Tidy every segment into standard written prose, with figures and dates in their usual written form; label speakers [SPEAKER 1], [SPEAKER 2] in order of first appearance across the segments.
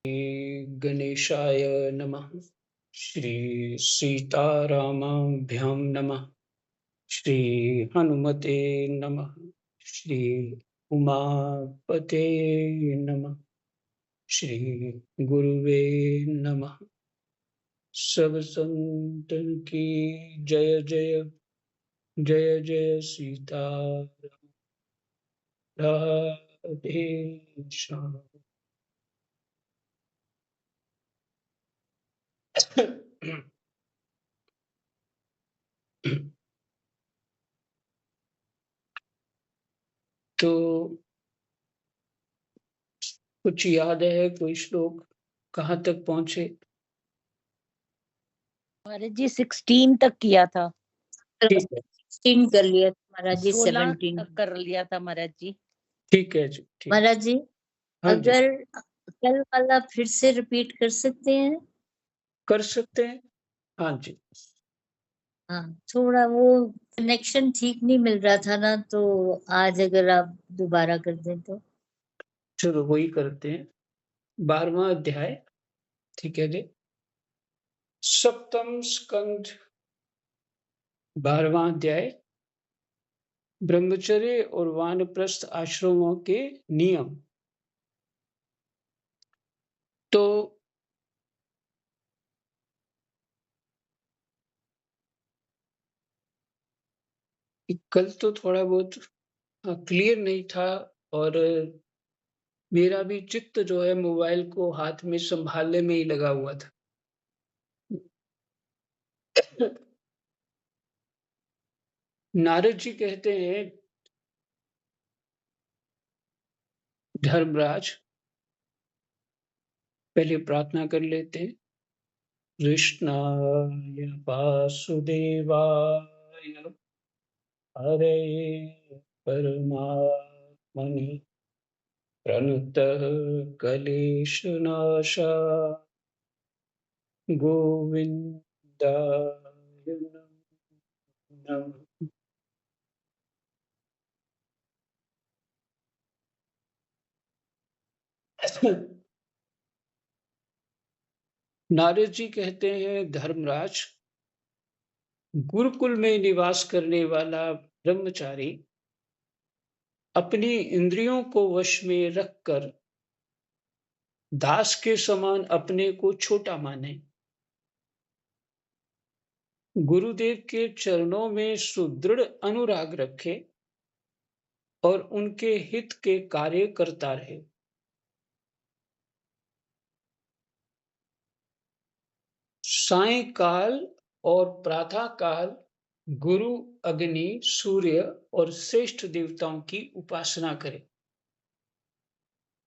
[SPEAKER 1] गणेशाय नमः। श्री सीतारामाभ्यां नमः। श्री हनुमते नमः। श्री उमापते नमः। श्री गुरुवे नमः। सब संतन की जय जय। जय जय सीता राधे श्याम। तो कुछ याद है? कोई श्लोक कहाँ तक पहुंचे?
[SPEAKER 2] महाराज जी 16 तक किया था।
[SPEAKER 1] ठीक है,
[SPEAKER 3] 16 कर लिया था महाराज जी।
[SPEAKER 2] 16
[SPEAKER 3] 17
[SPEAKER 2] तक कर लिया था महाराज जी।
[SPEAKER 1] ठीक है जी, ठीक।
[SPEAKER 3] महाराज जी
[SPEAKER 1] हाँ जी,
[SPEAKER 3] अगर कल वाला फिर से रिपीट कर सकते हैं?
[SPEAKER 1] कर सकते हैं। हाँ जी,
[SPEAKER 3] हाँ, थोड़ा वो कनेक्शन ठीक नहीं मिल रहा था ना, तो आज अगर आप दोबारा कर दें तो।
[SPEAKER 1] चलो वही करते हैं। 12वां अध्याय, ठीक है जी। सप्तम स्कंद, 12वां अध्याय, ब्रह्मचर्य और वानप्रस्थ आश्रमों के नियम। तो कल तो थोड़ा बहुत क्लियर नहीं था, और मेरा भी चित्त जो है मोबाइल को हाथ में संभालने में ही लगा हुआ था। नारद जी कहते हैं, धर्मराज, पहले प्रार्थना कर लेते हैं। कृष्णाय वासुदेवाय हरे परमात्मने प्रणतः क्लेशनाशा गोविन्दाय नमः। नारद जी कहते हैं, धर्मराज, गुरुकुल में निवास करने वाला ब्रह्मचारी अपनी इंद्रियों को वश में रखकर दास के समान अपने को छोटा माने, गुरुदेव के चरणों में सुदृढ़ अनुराग रखे और उनके हित के कार्य करता रहे। सायंकाल और प्रातः काल गुरु, अग्नि, सूर्य और श्रेष्ठ देवताओं की उपासना करे।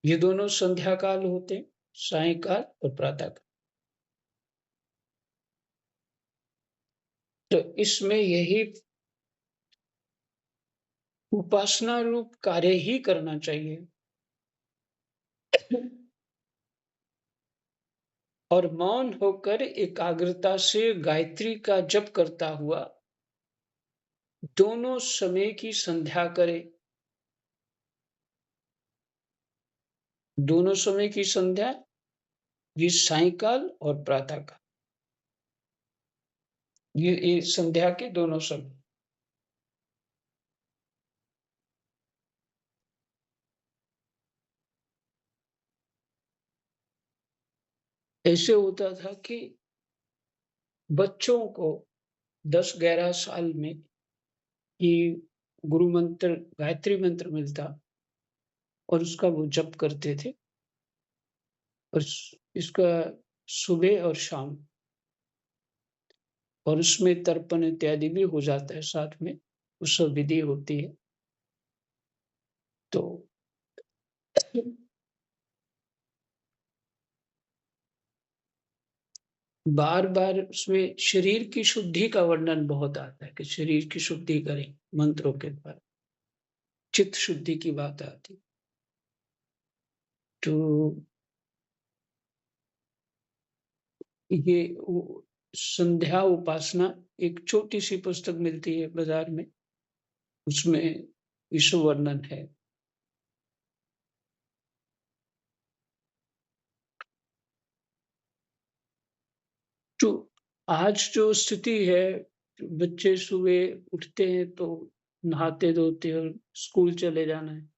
[SPEAKER 1] ये दोनों संध्या काल होते हैं, सायंकाल और प्रातः काल। तो इसमें यही उपासना रूप कार्य ही करना चाहिए। और मौन होकर एकाग्रता से गायत्री का जप करता हुआ दोनों समय की संध्या करे। दोनों समय की संध्या, ये सायंकाल और प्रातः काल, ये संध्या के दोनों समय। ऐसे होता था कि बच्चों को 10-11 साल में ही गुरु मंत्र, गायत्री मंत्र मिलता और उसका वो जप करते थे, और इसका सुबह और शाम, और उसमें तर्पण इत्यादि भी हो जाता है साथ में, वो सब विधि होती है। तो बार बार उसमें शरीर की शुद्धि का वर्णन बहुत आता है कि शरीर की शुद्धि करें मंत्रों के द्वारा, चित्त शुद्धि की बात आती। तो ये संध्या उपासना, एक छोटी सी पुस्तक मिलती है बाजार में, उसमें विश्व वर्णन है। तो आज जो स्थिति है, बच्चे सुबह उठते हैं तो नहाते धोते और स्कूल चले जाना है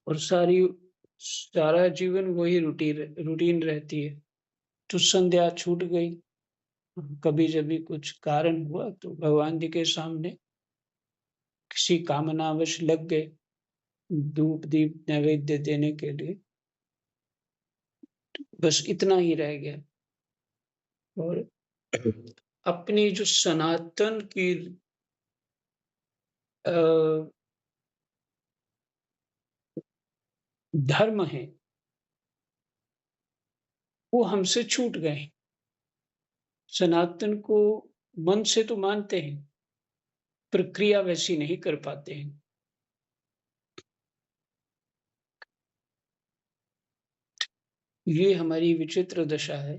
[SPEAKER 1] और सारा जीवन वही रूटीन रहती है। तो संध्या छूट गई, कभी जभी कुछ कारण हुआ तो भगवान जी के सामने किसी कामनावश लग गए, धूप दीप नैवेद्य देने के लिए, बस इतना ही रह गया। और अपनी जो सनातन की धर्म है वो हमसे छूट गए। सनातन को मन से तो मानते हैं, प्रक्रिया वैसी नहीं कर पाते हैं। ये हमारी विचित्र दशा है।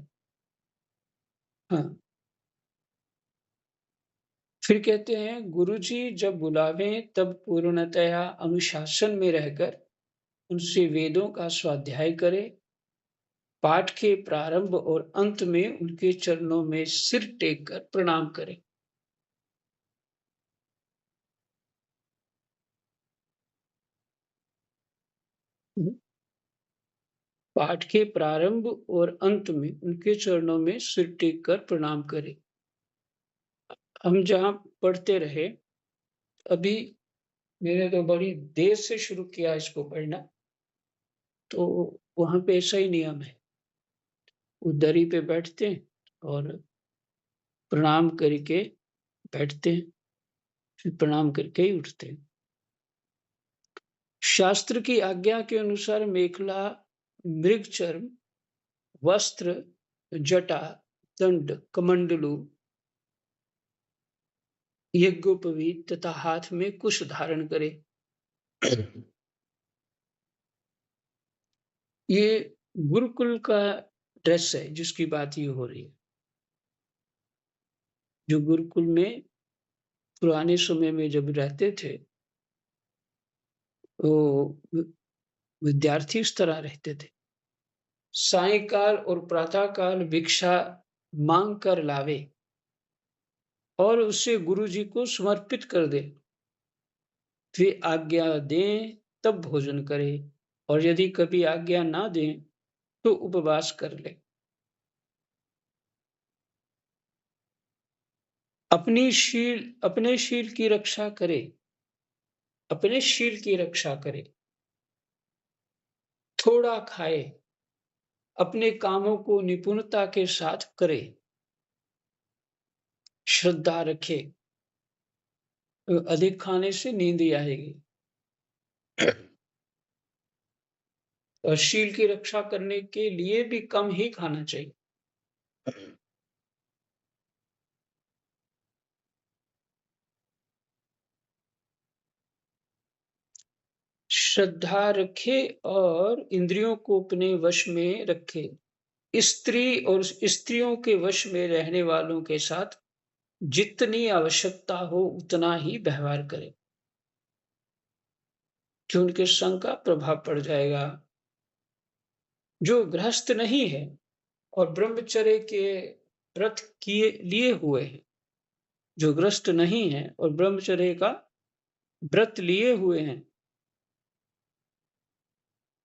[SPEAKER 1] हाँ, फिर कहते हैं गुरुजी जब बुलावें तब पूर्णतया अनुशासन में रहकर उनसे वेदों का स्वाध्याय करें, पाठ के प्रारंभ और अंत में उनके चरणों में सिर टेक कर प्रणाम करें। पाठ के प्रारंभ और अंत में उनके चरणों में सिर टेक कर प्रणाम करें। हम जहाँ पढ़ते रहे, अभी मैंने तो बड़ी देर से शुरू किया इसको पढ़ना, तो वहां पे ऐसा ही नियम है। वो दरी पे बैठते हैं और प्रणाम करके बैठते हैं, फिर प्रणाम करके ही उठते हैं। शास्त्र की आज्ञा के अनुसार मेखला, मृगचर्म, वस्त्र, जटा, दंड, कमंडलू, यज्ञोपवीत तथा हाथ में कुश धारण करे। ये गुरुकुल का ड्रेस है जिसकी बात ये हो रही है। जो गुरुकुल में पुराने समय में जब रहते थे, वो विद्यार्थी इस तरह रहते थे। सायंकाल और प्रातःकाल भिक्षा मांग कर लावे और उसे गुरु जी को समर्पित कर दे। वे आज्ञा दें तब भोजन करे और यदि कभी आज्ञा ना दें तो उपवास कर ले। अपने शील की रक्षा करे, अपने शील की रक्षा करे, थोड़ा खाए, अपने कामों को निपुणता के साथ करे, श्रद्धा रखे। अधिक खाने से नींद ही आएगी। और शील की रक्षा करने के लिए भी कम ही खाना चाहिए। श्रद्धा रखे और इंद्रियों को अपने वश में रखे। स्त्री और स्त्रियों के वश में रहने वालों के साथ जितनी आवश्यकता हो उतना ही व्यवहार करे, कि उनके संग का प्रभाव पड़ जाएगा। जो गृहस्थ नहीं है और ब्रह्मचर्य के व्रत किए लिए हुए हैं, जो गृहस्थ नहीं है और ब्रह्मचर्य का व्रत लिए हुए हैं,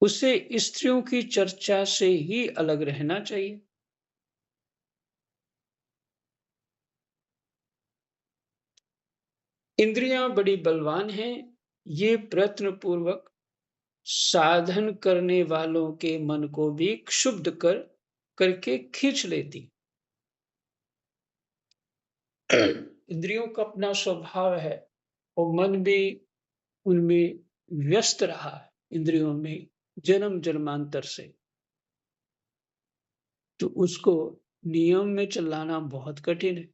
[SPEAKER 1] उसे स्त्रियों की चर्चा से ही अलग रहना चाहिए। इंद्रियां बड़ी बलवान हैं, ये प्रयत्न पूर्वक साधन करने वालों के मन को भी क्षुब्ध करके खींच लेती। इंद्रियों का अपना स्वभाव है और मन भी उनमें व्यस्त रहा है, इंद्रियों में जन्म जन्मांतर से, तो उसको नियम में चलाना बहुत कठिन है।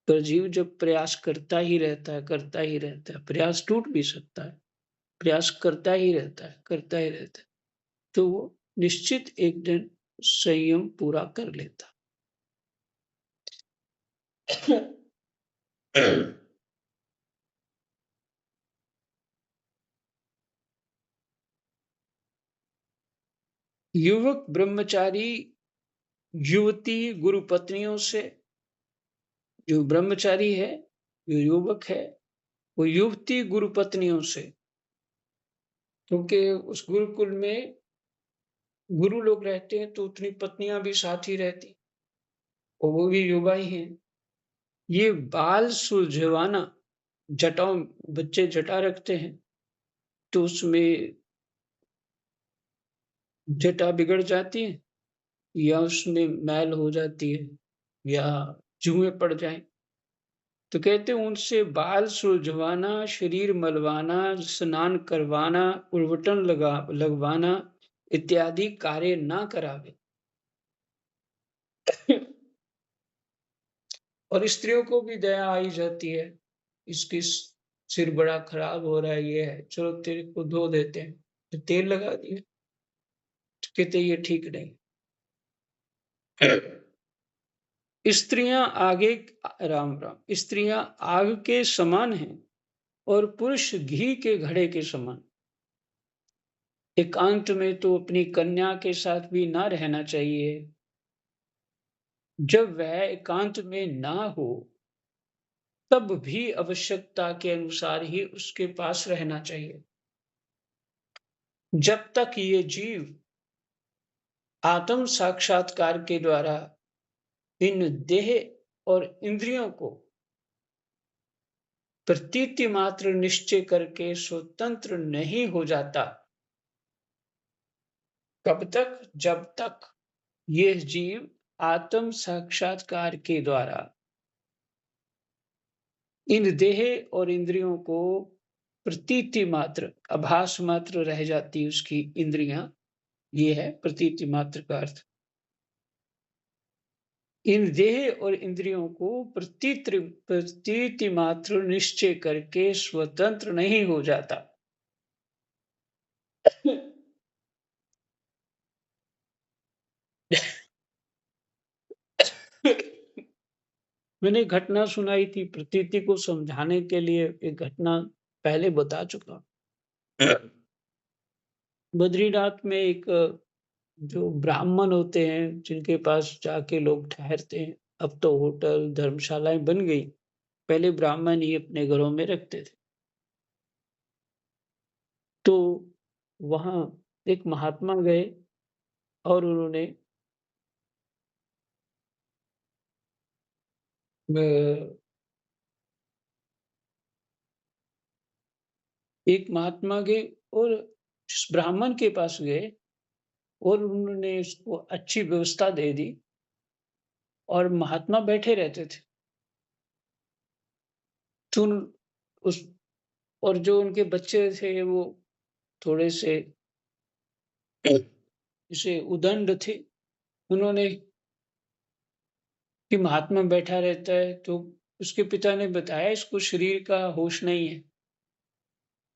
[SPEAKER 1] पर जीव जब प्रयास करता ही रहता है, प्रयास टूट भी सकता है, प्रयास करता ही रहता है, तो वो निश्चित एक दिन संयम पूरा कर लेता। युवक ब्रह्मचारी युवती गुरु पत्नियों से, जो ब्रह्मचारी है, जो युवक है, वो युवती गुरु पत्नियों से, क्योंकि उस गुरुकुल में गुरु लोग रहते हैं तो उतनी पत्नियां भी साथ ही रहती, और वो भी युवा ही हैं। ये बाल सुलझवाना, जटाओं, बच्चे जटा रखते हैं तो उसमें जटा बिगड़ जाती है, या उसमें मैल हो जाती है, या जुएं पड़ जाएं, तो कहते हैं उनसे बाल सुलझवाना, शरीर मलवाना, स्नान करवाना, उर्वटन लगवाना इत्यादि कार्य ना करावे। और स्त्रियों को भी दया आई जाती है, इसकी सिर बड़ा खराब हो रहा है, ये है, चलो तेरे को धो देते हैं, तो तेल लगा दिया, तो कहते ये ठीक नहीं। स्त्रियां आगे, राम राम, स्त्रियां आग के समान हैं और पुरुष घी के घड़े के समान। एकांत में तो अपनी कन्या के साथ भी ना रहना चाहिए। जब वह एकांत में ना हो तब भी आवश्यकता के अनुसार ही उसके पास रहना चाहिए। जब तक ये जीव आत्म साक्षात्कार के द्वारा इन देह और इंद्रियों को प्रतीति मात्र निश्चय करके स्वतंत्र नहीं हो जाता, कब तक? जब तक ये जीव आत्म साक्षात्कार के द्वारा इन देह और इंद्रियों को प्रतीति मात्र, आभास मात्र रह जाती उसकी इंद्रियां, ये है प्रतीति मात्र का अर्थ। इन देह और इंद्रियों को प्रतीति मात्र निश्चय करके स्वतंत्र नहीं हो जाता। मैंने घटना सुनाई थी, प्रतीति को समझाने के लिए एक घटना पहले बता चुका। बद्रीनाथ में एक जो ब्राह्मण होते हैं, जिनके पास जाके लोग ठहरते हैं, अब तो होटल धर्मशालाएं बन गई, पहले ब्राह्मण ही अपने घरों में रखते थे। तो वहां एक महात्मा गए और उन्होंने एक महात्मा गए और जिस ब्राह्मण के पास गए और उन्होंने उसको अच्छी व्यवस्था दे दी, और महात्मा बैठे रहते थे। तो उस और जो उनके बच्चे थे वो थोड़े से जैसे उदंड थे। उन्होंने कि महात्मा बैठा रहता है, तो उसके पिता ने बताया इसको शरीर का होश नहीं है,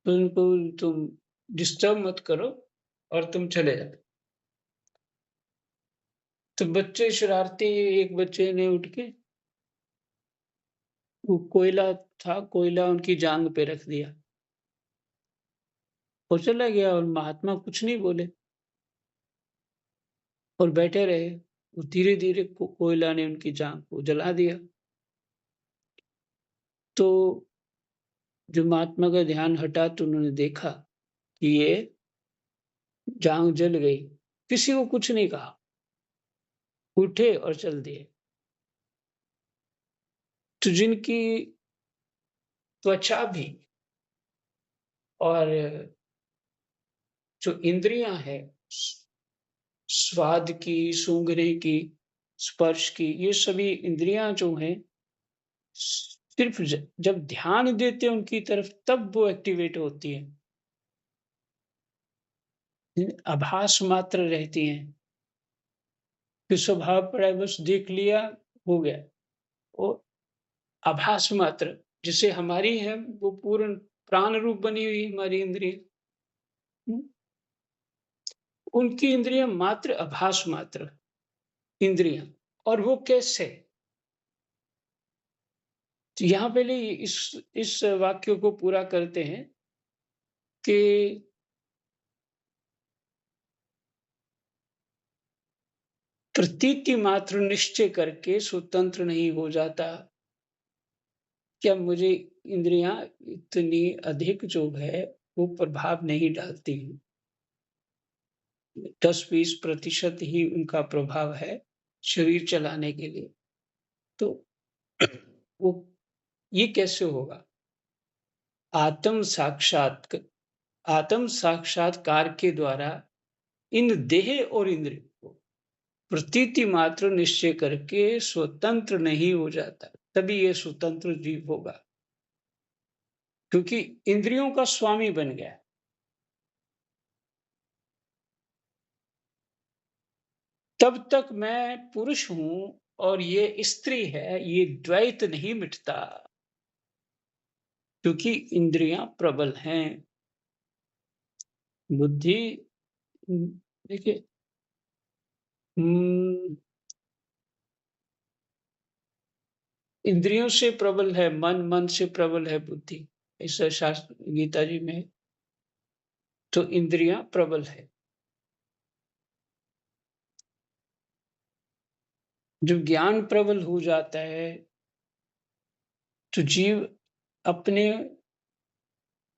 [SPEAKER 1] तो उनको तुम डिस्टर्ब मत करो और तुम चले जाओ। तो बच्चे शरारती, एक बच्चे ने उठ के वो कोयला था, कोयला उनकी जांग पे रख दिया और चला गया, और महात्मा कुछ नहीं बोले और बैठे रहे। और धीरे धीरे कोयला ने उनकी जांग को जला दिया। तो जो महात्मा का ध्यान हटा तो उन्होंने देखा कि ये जांग जल गई। किसी को कुछ नहीं कहा, उठे और चल दिए। तो जिनकी त्वचा भी और जो इंद्रियां हैं, स्वाद की, सूंघने की, स्पर्श की, ये सभी इंद्रियां जो हैं, सिर्फ जब ध्यान देते हैं उनकी तरफ तब वो एक्टिवेट होती हैं। आभास मात्र रहती हैं कि स्वभाव पड़ा है, बस देख लिया, हो गया। वो आभास मात्र, जिसे हमारी है वो पूर्ण प्राण रूप बनी हुई है हमारी इंद्रिय, उनकी इंद्रियां मात्र आभास मात्र इंद्रियां। और वो कैसे? तो यहाँ पहले इस वाक्य को पूरा करते हैं कि प्रतीति मात्र निश्चय करके स्वतंत्र नहीं हो जाता। क्या मुझे इंद्रियां इतनी अधिक जो है वो प्रभाव नहीं डालती हैं। 10-20% ही उनका प्रभाव है शरीर चलाने के लिए। तो वो ये कैसे होगा? आत्म साक्षात आत्म साक्षात्कार के द्वारा इन देह और इंद्रिय को प्रतीति मात्र निश्चय करके स्वतंत्र नहीं हो जाता, तभी ये स्वतंत्र जीव होगा। क्योंकि इंद्रियों का स्वामी बन गया। तब तक मैं पुरुष हूं और ये स्त्री है, ये द्वैत नहीं मिटता, क्योंकि इंद्रियां प्रबल हैं। बुद्धि देखिए, इंद्रियों से प्रबल है मन, मन से प्रबल है बुद्धि, ऐसा शास्त्र गीता जी में है। तो इंद्रियां प्रबल है। जब ज्ञान प्रबल हो जाता है तो जीव अपने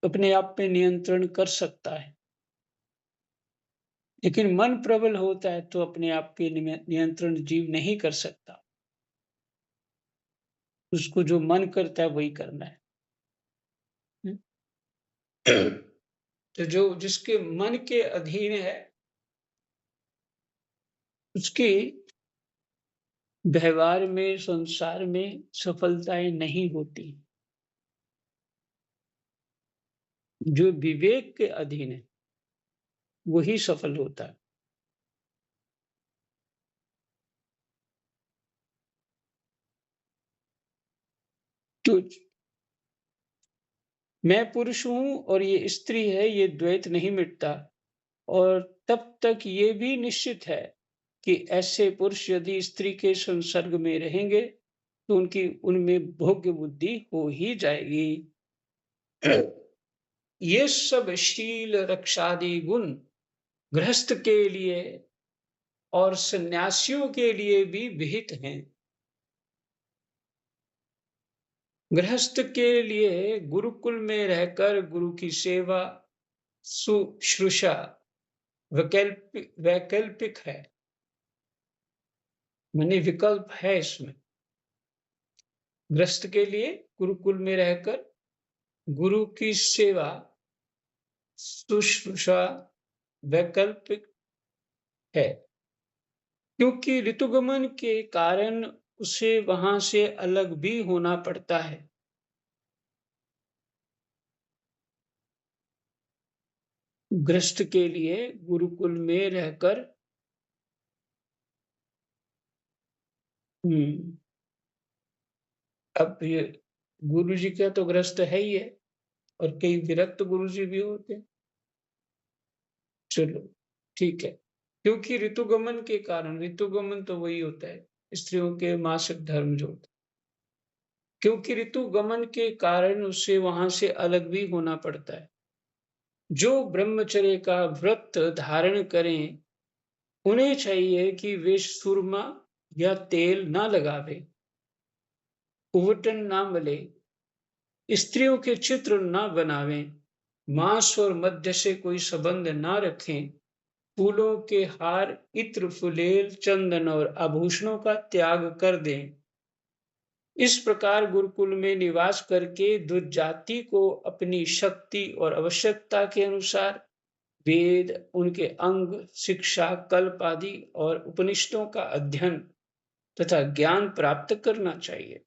[SPEAKER 1] अपने आप पे नियंत्रण कर सकता है। लेकिन मन प्रबल होता है तो अपने आप पे नियंत्रण जीव नहीं कर सकता। उसको जो मन करता है वही करना है। तो जो जिसके मन के अधीन है उसके व्यवहार में, संसार में सफलताएं नहीं होती। जो विवेक के अधीन है वही सफल होता है। तो मैं पुरुष हूं और ये स्त्री है, ये द्वैत नहीं मिटता। और तब तक ये भी निश्चित है कि ऐसे पुरुष यदि स्त्री के संसर्ग में रहेंगे तो उनकी उनमें भोग्य बुद्धि हो ही जाएगी। ये सब शील रक्षादि गुण गृहस्थ के लिए और सन्यासियों के लिए भी विहित हैं। गृहस्थ के लिए गुरुकुल में रहकर गुरु की सेवा, शुश्रूषा वैकल्पिक है, माने विकल्प है इसमें। गृहस्थ के लिए गुरुकुल में रहकर गुरु की सेवा, शुश्रूषा वैकल्पिक है, क्योंकि ऋतुगमन के कारण उसे वहां से अलग भी होना पड़ता है। गृहस्थ के लिए गुरुकुल में रहकर अब ये गुरु जी का तो गृहस्थ है ही है और कई विरक्त गुरु जी भी होते हैं। चलो ठीक है, क्योंकि ऋतुगमन के कारण, ऋतुगमन तो वही होता है स्त्रियों के मासिक धर्म जो होता है, क्योंकि ऋतुगमन के कारण उसे वहां से अलग भी होना पड़ता है। जो ब्रह्मचर्य का व्रत धारण करें उन्हें चाहिए कि वे सुरमा या तेल ना लगावे, उवटन ना मले, स्त्रियों के चित्र ना बनावें, मांस और मद्य से कोई संबंध ना रखें, फूलों के हार, इत्र, फुलेल, चंदन और आभूषणों का त्याग कर दें। इस प्रकार गुरुकुल में निवास करके दुर्जाति को अपनी शक्ति और आवश्यकता के अनुसार वेद, उनके अंग, शिक्षा, कल्प आदि और उपनिषदों का अध्ययन तथा ज्ञान प्राप्त करना चाहिए।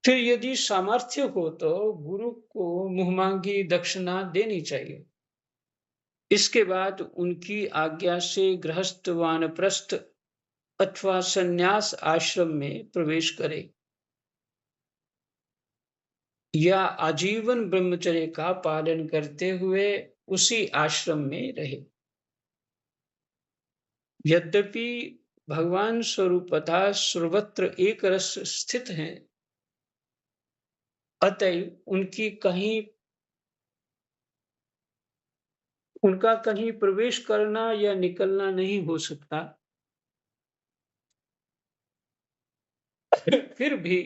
[SPEAKER 1] फिर यदि सामर्थ्य हो तो गुरु को मुहमांगी दक्षिणा देनी चाहिए। इसके बाद उनकी आज्ञा से गृहस्थ, वानप्रस्थ अथवा संन्यास आश्रम में प्रवेश करे या आजीवन ब्रह्मचर्य का पालन करते हुए उसी आश्रम में रहे। यद्यपि भगवान स्वरूपतः सर्वत्र एक रस स्थित हैं, अतएव उनकी कहीं उनका कहीं प्रवेश करना या निकलना नहीं हो सकता। फिर भी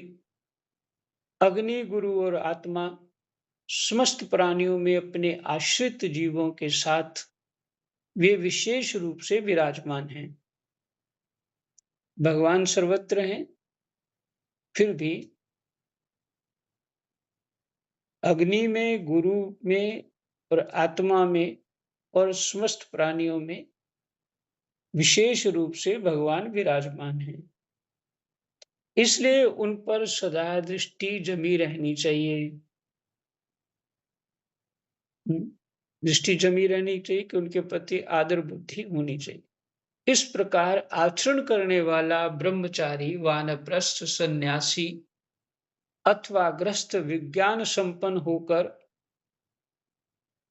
[SPEAKER 1] अग्नि, गुरु और आत्मा समस्त प्राणियों में अपने आश्रित जीवों के साथ वे विशेष रूप से विराजमान हैं। भगवान सर्वत्र हैं, फिर भी अग्नि में, गुरु में और आत्मा में और समस्त प्राणियों में विशेष रूप से भगवान विराजमान हैं। इसलिए उन पर सदा दृष्टि जमी रहनी चाहिए। दृष्टि जमी रहनी चाहिए कि उनके प्रति आदर बुद्धि होनी चाहिए। इस प्रकार आचरण करने वाला ब्रह्मचारी, वानप्रस्थ, सन्यासी अथवा गृहस्थ विज्ञान संपन्न होकर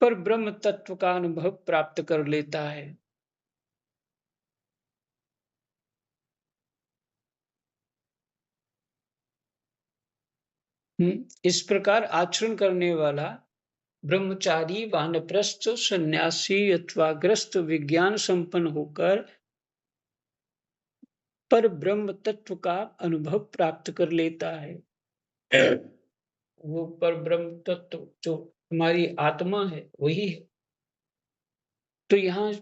[SPEAKER 1] पर ब्रह्म तत्व का अनुभव प्राप्त कर लेता है। इस प्रकार आचरण करने वाला ब्रह्मचारी, वानप्रस्थ, सन्यासी अथवा गृहस्थ विज्ञान संपन्न होकर पर ब्रह्म तत्व का अनुभव प्राप्त कर लेता है। वो पर ब्रह्म तत्व जो हमारी आत्मा है वही है। तो यहाँ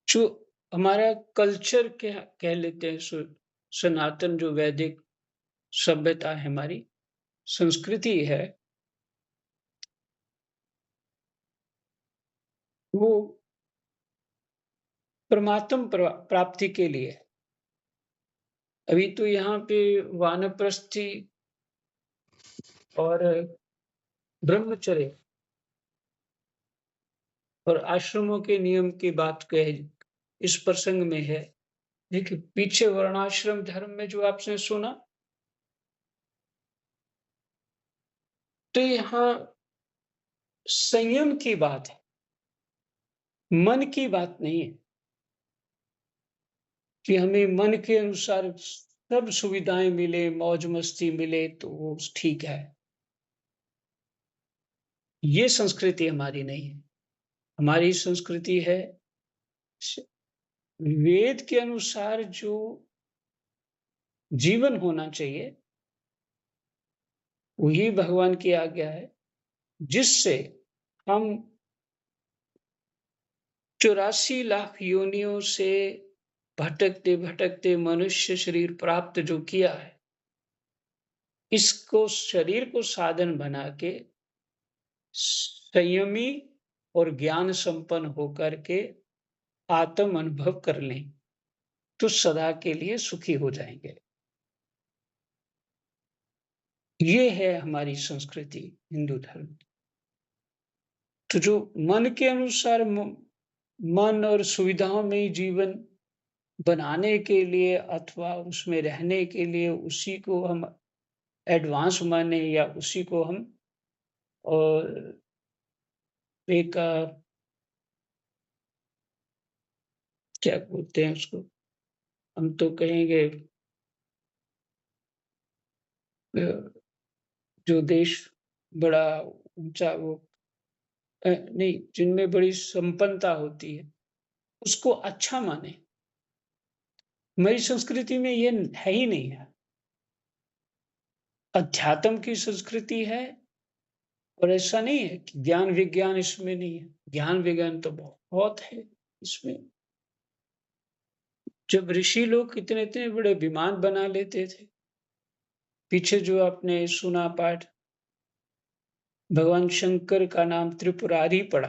[SPEAKER 1] जो हमारा कल्चर क्या कह लेते हैं, सनातन जो वैदिक सभ्यता है, हमारी संस्कृति है, वो परमात्म प्राप्ति के लिए है। अभी तो यहाँ पे वानप्रस्थी और ब्रह्मचर्य और आश्रमों के नियम की बात कहे इस प्रसंग में है। देखिए, पीछे वर्णाश्रम धर्म में जो आपने सुना, तो यहाँ संयम की बात है, मन की बात नहीं है कि हमें मन के अनुसार सब सुविधाएं मिले, मौज मस्ती मिले तो वो ठीक है। ये संस्कृति हमारी नहीं है। हमारी संस्कृति है वेद के अनुसार जो जीवन होना चाहिए वही भगवान की आज्ञा है, जिससे हम 84 लाख योनियों से भटकते भटकते मनुष्य शरीर प्राप्त जो किया है, इसको शरीर को साधन बना के संयमी और ज्ञान संपन्न होकर के आत्म अनुभव कर लें तो सदा के लिए सुखी हो जाएंगे। ये है हमारी संस्कृति, हिंदू धर्म। तो जो मन के अनुसार मन और सुविधाओं में जीवन बनाने के लिए अथवा उसमें रहने के लिए उसी को हम एडवांस माने या उसी को हम और एक क्या बोलते हैं उसको, हम तो कहेंगे जो देश बड़ा ऊंचा वो नहीं, जिनमें बड़ी संपन्नता होती है उसको अच्छा माने। हमारी संस्कृति में ये है ही नहीं है। अध्यात्म की संस्कृति है और ऐसा नहीं है कि ज्ञान विज्ञान इसमें नहीं है। ज्ञान विज्ञान तो बहुत है इसमें। जब ऋषि लोग इतने इतने बड़े विमान बना लेते थे, पीछे जो आपने सुना पाठ, भगवान शंकर का नाम त्रिपुरारी पड़ा,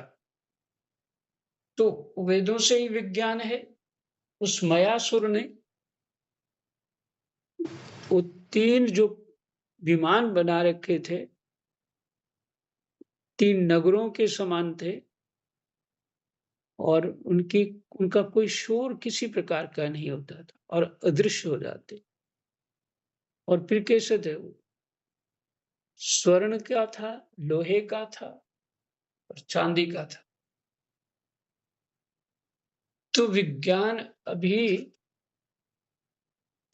[SPEAKER 1] तो वेदों से ही विज्ञान है। उस मयासुर ने वो 3 जो विमान बना रखे थे, 3 नगरों के समान थे और उनका कोई शोर किसी प्रकार का नहीं होता था और अदृश्य हो जाते। और फिर कैसे थे वो? स्वर्ण का था, लोहे का था और चांदी का था। तो विज्ञान अभी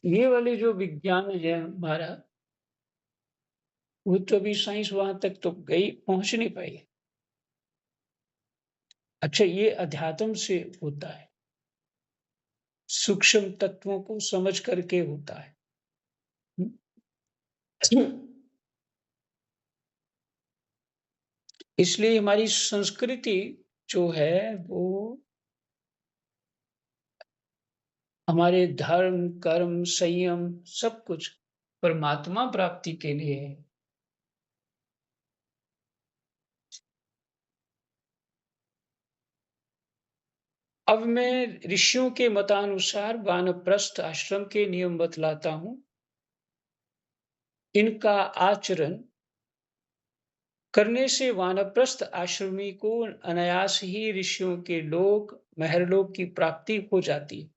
[SPEAKER 1] ये वाली जो विज्ञान है हमारा, वो तो अभी साइंस वहां तक तो पहुंच नहीं पाई। अच्छा, ये अध्यात्म से होता है, सूक्ष्म तत्वों को समझ करके होता है। इसलिए हमारी संस्कृति जो है वो हमारे धर्म, कर्म, संयम सब कुछ परमात्मा प्राप्ति के लिए है। अब मैं ऋषियों के मतानुसार वानप्रस्थ आश्रम के नियम बतलाता हूँ। इनका आचरण करने से वानप्रस्थ आश्रमी को अनायास ही ऋषियों के लोक, महर्लोक की प्राप्ति हो जाती है।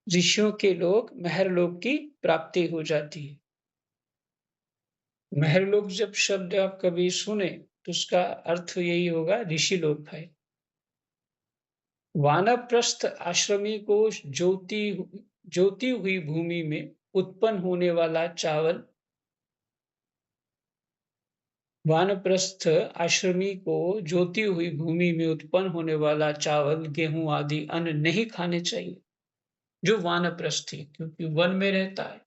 [SPEAKER 1] ऋषियों के लोक, महर्लोक की प्राप्ति हो जाती है। महर्लोक जब शब्द आप कभी सुने तो उसका अर्थ यही होगा, ऋषि लोक है। वानप्रस्थ आश्रमी को ज्योति हुई भूमि में उत्पन्न होने वाला चावल, वानप्रस्थ आश्रमी को ज्योति हुई भूमि में उत्पन्न होने वाला चावल, गेहूं आदि अन्न नहीं खाने चाहिए, जो वानप्रस्थी, क्योंकि वन में रहता है,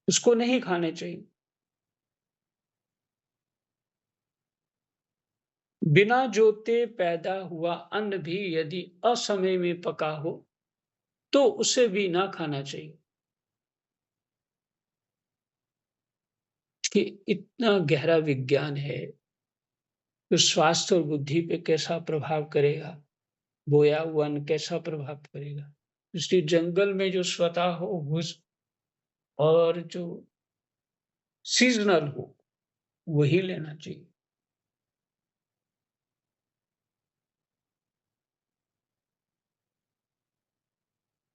[SPEAKER 1] उसको नहीं खाने चाहिए। बिना जोते पैदा हुआ अन्न भी यदि असमय में पका हो तो उसे भी ना खाना चाहिए। कि इतना गहरा विज्ञान है, तो स्वास्थ्य और बुद्धि पे कैसा प्रभाव करेगा, बोया हुआ अन्न कैसा प्रभाव करेगा। इसलिए जंगल में जो स्वतः हो घुस और जो सीजनल हो वही लेना चाहिए।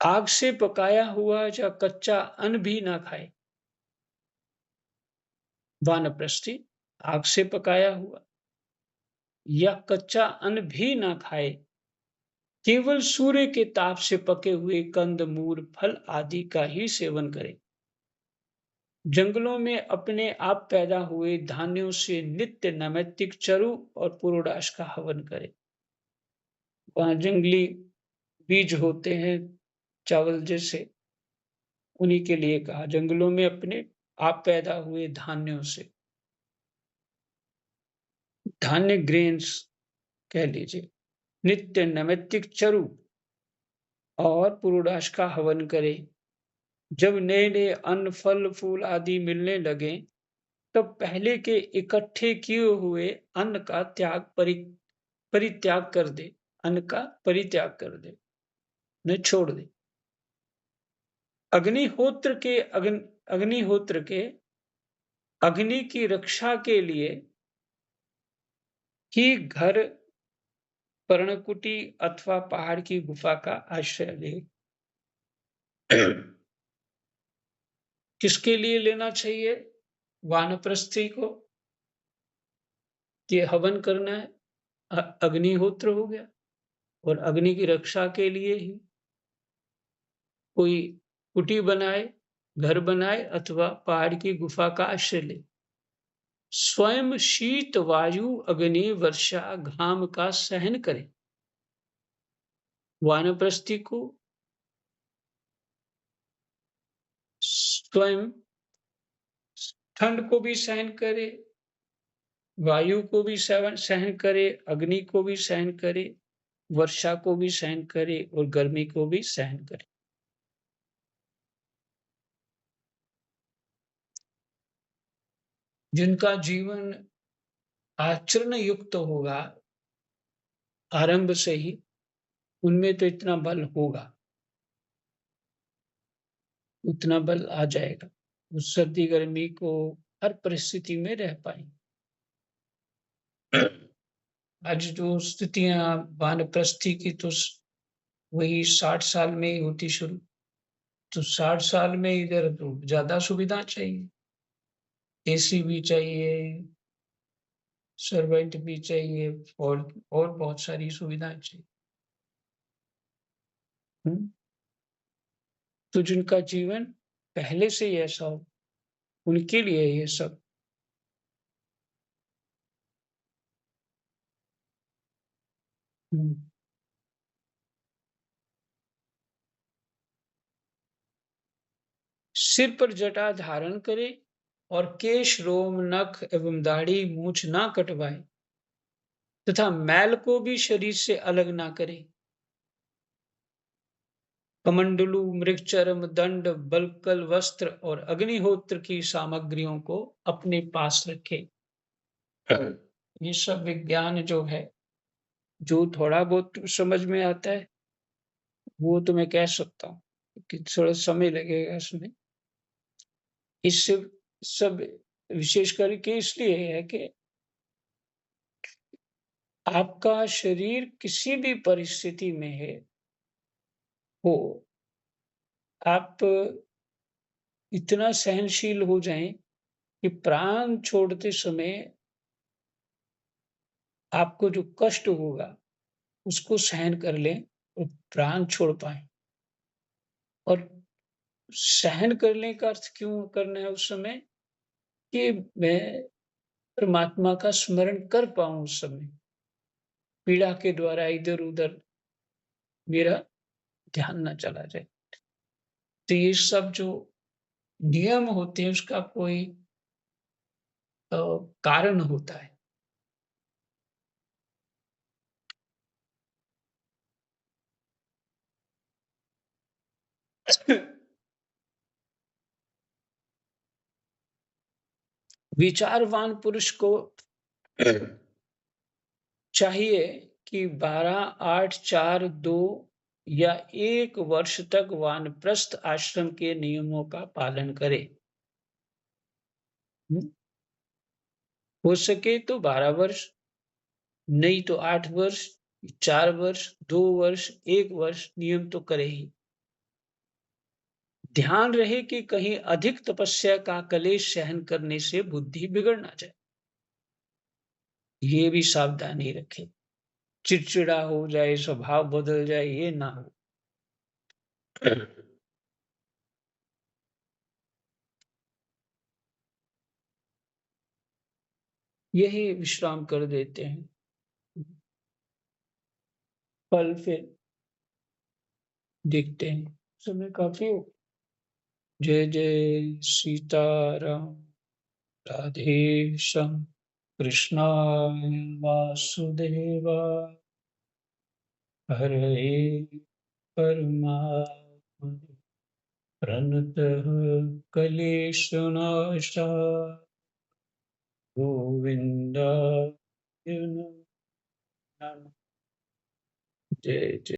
[SPEAKER 1] आग से पकाया हुआ या कच्चा अन्न भी ना खाए। वानप्रस्थी आग से पकाया हुआ या कच्चा अन्न भी ना खाए, केवल सूर्य के ताप से पके हुए कंद मूल फल आदि का ही सेवन करें। जंगलों में अपने आप पैदा हुए धान्यों से नित्य नैमित्तिक चरु और पुरोडाश का हवन करें। वहां जंगली बीज होते हैं चावल जैसे, उन्हीं के लिए कहा, जंगलों में अपने आप पैदा हुए धान्यों से, धान्य ग्रेन्स कह लीजिए, नित्य नैमित्तिक चरु और पुरोडाश का हवन करें। जब नए नए अन्न, फल, फूल आदि मिलने लगे तब पहले के इकट्ठे किए हुए अन्न का परित्याग कर दे, अन्न का परित्याग कर दे, उन्हें छोड़ दे। अग्निहोत्र के अग्नि की रक्षा के लिए ही घर, पर्णकुटी अथवा पहाड़ की गुफा का आश्रय ले। किसके लिए लेना चाहिए वानप्रस्थी को? कि हवन करना है, अग्निहोत्र हो गया, और अग्नि की रक्षा के लिए ही कोई कुटी बनाए, घर बनाए अथवा पहाड़ की गुफा का आश्रय ले। स्वयं शीत, वायु, अग्नि, वर्षा, घाम का सहन करे। वानप्रस्थी को स्वयं ठंड को भी सहन करे, वायु को भी सहन करे, अग्नि को भी सहन करे, वर्षा को भी सहन करे और गर्मी को भी सहन करे। जिनका जीवन आचरण युक्त होगा आरंभ से ही, उनमें तो इतना बल होगा, उतना बल आ जाएगा, उस सर्दी गर्मी को हर परिस्थिति में रह पाएंगे। आज जो स्थितियां वानप्रस्थी की, तो वही 60 साल में ही होती शुरू, तो 60 साल में इधर तो ज्यादा सुविधा चाहिए, एसी भी चाहिए, सर्वेंट भी चाहिए, और बहुत सारी सुविधाएं चाहिए। तो जिनका जीवन पहले से ही ऐसा हो, उनके लिए ये सब। हुँ। सिर पर जटा धारण करे और केश, रोम, नख एवं दाढ़ी, मूंछ ना कटवाए तथा मैल को भी शरीर से अलग ना करे। कमंडलू, मृगचर्म, दंड, बलकल वस्त्र और अग्निहोत्र की सामग्रियों को अपने पास रखे। ये सब विज्ञान जो है, जो थोड़ा बहुत समझ में आता है, वो तो मैं कह सकता हूँ कि थोड़ा समय लगेगा इसमें। इससे सब विशेष करके इसलिए है कि आपका शरीर किसी भी परिस्थिति में हो, आप इतना सहनशील हो जाएं कि प्राण छोड़ते समय आपको जो कष्ट होगा उसको सहन कर लें और प्राण छोड़ पाए। और सहन करने का अर्थ क्यों करना है उस समय कि मैं परमात्मा का स्मरण कर पाऊं उस समय, पीड़ा के द्वारा इधर उधर मेरा ध्यान ना चला जाए। तो ये सब जो नियम होते हैं उसका कोई कारण होता है। विचारवान पुरुष को चाहिए कि 12, 8, 4, 2 या 1 वर्ष तक वानप्रस्थ आश्रम के नियमों का पालन करे। हो सके तो 12 वर्ष, नहीं तो 8 वर्ष, 4 वर्ष, 2 वर्ष, 1 वर्ष नियम तो करे ही। ध्यान रहे कि कहीं अधिक तपस्या का कलेश सहन करने से बुद्धि बिगड़ ना जाए। ये भी सावधानी रखें। चिड़चिड़ा हो जाए, स्वभाव बदल जाए, ये ना हो। यही विश्राम कर देते हैं। कल फिर देखते हैं। समय काफी हो। जय जय सीताराम। राधे श्याम। कृष्णाय वासुदेवाय। हरे परमात्मने प्रणतः क्लेशनाशाय गोविन्दाय नमः। जय जय।